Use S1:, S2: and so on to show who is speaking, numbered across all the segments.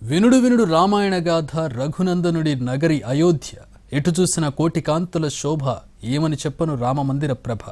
S1: వినుడు వినుడు రామాయణ గాథ రఘునందనుడి నగరి అయోధ్య ఎటు చూసిన కోటి కాంతుల శోభ ఏమని చెప్పను రామమందిర ప్రభ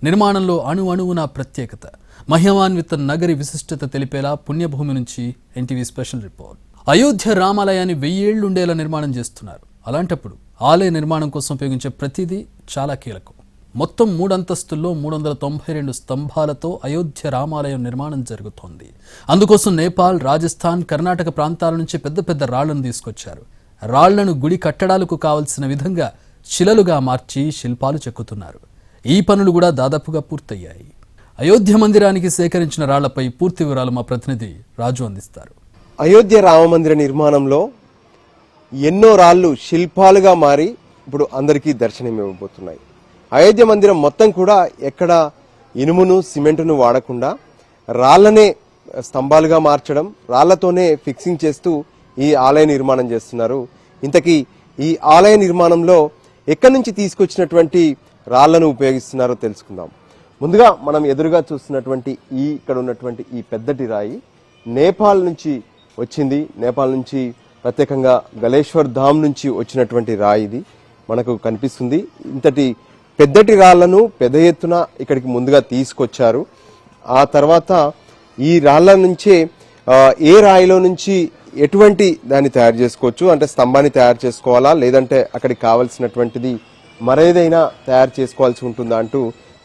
S1: నిర్మాణంలో అణు అణువున ప్రత్యేకత మహిమాన్విత నగరి విశిష్టత తెలిపేలా పుణ్యభూమి నుంచి ఎన్టీవీ స్పెషల్ రిపోర్ట్. అయోధ్య రామాలయాన్ని 1000 ఏళ్లుండేలా నిర్మాణం చేస్తున్నారు. అలాంటప్పుడు ఆలయ నిర్మాణం కోసం ఉపయోగించే ప్రతిదీ చాలా కీలకం. మొత్తం 3 అంతస్తుల్లో 392 స్తంభాలతో అయోధ్య రామాలయం నిర్మాణం జరుగుతోంది. అందుకోసం నేపాల్, రాజస్థాన్, కర్ణాటక ప్రాంతాల నుంచి పెద్ద పెద్ద రాళ్లను తీసుకొచ్చారు. రాళ్లను గుడి కట్టడాలకు కావలసిన విధంగా శిలలుగా మార్చి శిల్పాలు చెక్కుతున్నారు. ఈ పనులు కూడా దాదాపుగా పూర్తయ్యాయి. అయోధ్య మందిరానికి సేకరించిన రాళ్లపై పూర్తి వివరాలు మా ప్రతినిధి రాజు అందిస్తారు.
S2: అయోధ్య రామమందిర నిర్మాణంలో ఎన్నో రాళ్లు శిల్పాలుగా మారి ఇప్పుడు అందరికీ దర్శనమివ్వబోతున్నాయి. అయోధ్య మందిరం మొత్తం కూడా ఎక్కడ ఇనుమును సిమెంటును వాడకుండా రాళ్లనే స్తంభాలుగా మార్చడం, రాళ్లతోనే ఫిక్సింగ్ చేస్తూ ఈ ఆలయ నిర్మాణం చేస్తున్నారు. ఇంతకీ ఈ ఆలయ నిర్మాణంలో ఎక్కడి నుంచి తీసుకొచ్చినటువంటి రాళ్లను ఉపయోగిస్తున్నారో తెలుసుకుందాం. ముందుగా మనం ఎదురుగా చూస్తున్నటువంటి ఇక్కడ ఉన్నటువంటి ఈ పెద్దటి రాయి నేపాల్ నుంచి వచ్చింది. నేపాల్ నుంచి ప్రత్యేకంగా గలేశ్వర్ ధామ్ నుంచి వచ్చినటువంటి రాయి ఇది మనకు కనిపిస్తుంది. ఇంతటి పెద్దటి రాళ్లను పెద్ద ఎత్తున ఇక్కడికి ముందుగా తీసుకొచ్చారు. ఆ తర్వాత ఈ రాళ్ల నుంచే ఏ రాయిలో నుంచి ఎటువంటి దాన్ని తయారు చేసుకోవచ్చు, అంటే స్తంభాన్ని తయారు చేసుకోవాలా లేదంటే అక్కడికి కావలసినటువంటిది మరేదైనా తయారు చేసుకోవాల్సి ఉంటుందా అంటూ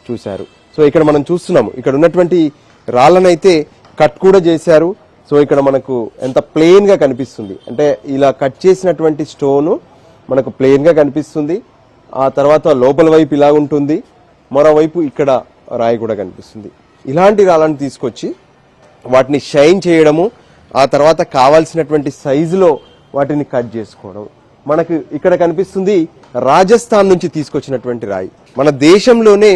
S2: చూశారు. సో ఇక్కడ మనం చూస్తున్నాము, ఇక్కడ ఉన్నటువంటి రాళ్లనైతే కట్ కూడా చేశారు. సో ఇక్కడ మనకు ఎంత ప్లెయిన్ గా కనిపిస్తుంది, అంటే ఇలా కట్ చేసినటువంటి స్టోను మనకు ప్లెయిన్ గా కనిపిస్తుంది. ఆ తర్వాత లోపల వైపు ఇలా ఉంటుంది, మరోవైపు ఇక్కడ రాయి కూడా కనిపిస్తుంది. ఇలాంటి రాళ్ళను తీసుకొచ్చి వాటిని షైన్ చేయడము, ఆ తర్వాత కావాల్సినటువంటి సైజులో వాటిని కట్ చేసుకోవడం. మనకు ఇక్కడ కనిపిస్తుంది రాజస్థాన్ నుంచి తీసుకొచ్చినటువంటి రాయి. మన దేశంలోనే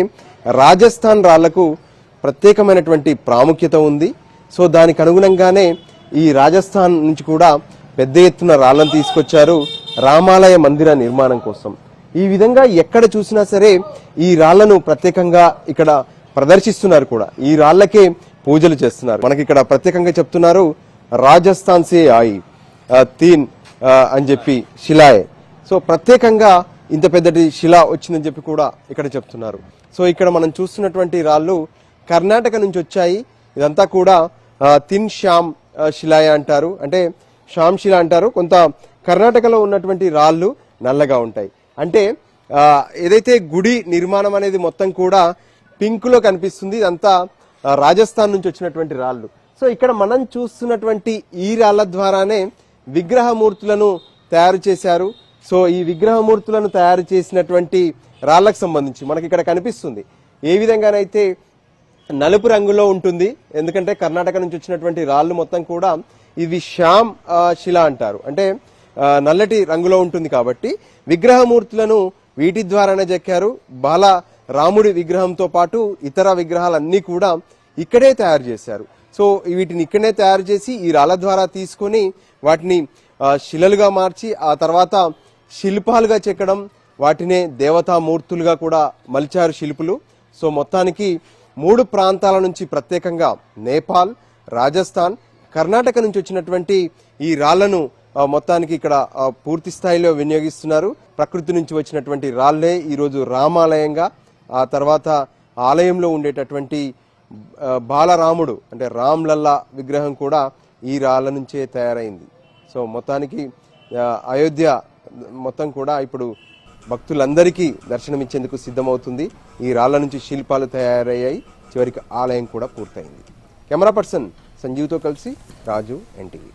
S2: రాజస్థాన్ రాళ్లకు ప్రత్యేకమైనటువంటి ప్రాముఖ్యత ఉంది. సో దానికి అనుగుణంగానే ఈ రాజస్థాన్ నుంచి కూడా పెద్ద ఎత్తున రాళ్లను తీసుకొచ్చారు రామాలయ మందిర నిర్మాణం కోసం. ఈ విధంగా ఎక్కడ చూసినా సరే ఈ రాళ్లను ప్రత్యేకంగా ఇక్కడ ప్రదర్శిస్తున్నారు కూడా. ఈ రాళ్లకే పూజలు చేస్తున్నారు. మనకి ఇక్కడ ప్రత్యేకంగా చెప్తున్నారు రాజస్థాన్ సే ఆయి తీన్ అని చెప్పి శిలాయే. సో ప్రత్యేకంగా ఇంత పెద్దటి శిల వచ్చిందని చెప్పి కూడా ఇక్కడ చెప్తున్నారు. సో ఇక్కడ మనం చూస్తున్నటువంటి రాళ్ళు కర్ణాటక నుంచి వచ్చాయి. ఇదంతా కూడా తిన్ శ్యామ్ శిలాయ అంటారు, అంటే శ్యామ్ శిల అంటారు. కొంత కర్ణాటకలో ఉన్నటువంటి రాళ్ళు నల్లగా ఉంటాయి. అంటే ఏదైతే గుడి నిర్మాణం అనేది మొత్తం కూడా పింక్ లో కనిపిస్తుంది, ఇదంతా రాజస్థాన్ నుంచి వచ్చినటువంటి రాళ్ళు. సో ఇక్కడ మనం చూస్తున్నటువంటి ఈ రాళ్ల ద్వారానే విగ్రహమూర్తులను తయారు చేశారు. సో ఈ విగ్రహమూర్తులను తయారు చేసినటువంటి రాళ్లకు సంబంధించి మనకి ఇక్కడ కనిపిస్తుంది ఏ విధంగానైతే నలుపు రంగులో ఉంటుంది, ఎందుకంటే కర్ణాటక నుంచి వచ్చినటువంటి రాళ్ళు మొత్తం కూడా ఇవి శ్యామ్ శిల అంటారు, అంటే నల్లటి రంగులో ఉంటుంది. కాబట్టి విగ్రహమూర్తులను వీటి ద్వారానే చెక్కారు. బాల రాముడి విగ్రహంతో పాటు ఇతర విగ్రహాలన్నీ కూడా ఇక్కడే తయారు చేశారు. సో వీటిని ఇక్కడనే తయారు చేసి ఈ రాళ్ల ద్వారా తీసుకొని వాటిని శిలలుగా మార్చి ఆ తర్వాత శిల్పాలుగా చెక్కడం, వాటినే దేవతామూర్తులుగా కూడా మలిచారు శిల్పులు. సో మొత్తానికి 3 ప్రాంతాల నుంచి ప్రత్యేకంగా నేపాల్, రాజస్థాన్, కర్ణాటక నుంచి వచ్చినటువంటి ఈ రాళ్లను మొత్తానికి ఇక్కడ పూర్తి స్థాయిలో వినియోగిస్తున్నారు. ప్రకృతి నుంచి వచ్చినటువంటి రాళ్లే ఈరోజు రామాలయంగా, ఆ తర్వాత ఆలయంలో ఉండేటటువంటి బాలరాముడు అంటే రామ్లల్లా విగ్రహం కూడా ఈ రాళ్ల నుంచే తయారైంది. సో మొత్తానికి అయోధ్య మొత్తం కూడా ఇప్పుడు భక్తులందరికీ దర్శనమిచ్చేందుకు సిద్ధమవుతుంది. ఈ రాళ్ల నుంచి శిల్పాలు తయారయ్యాయి. చివరికి ఆలయం కూడా పూర్తయింది. కెమెరా పర్సన్ సంజీవ్తో కలిసి రాజు, ఎన్టీవీ.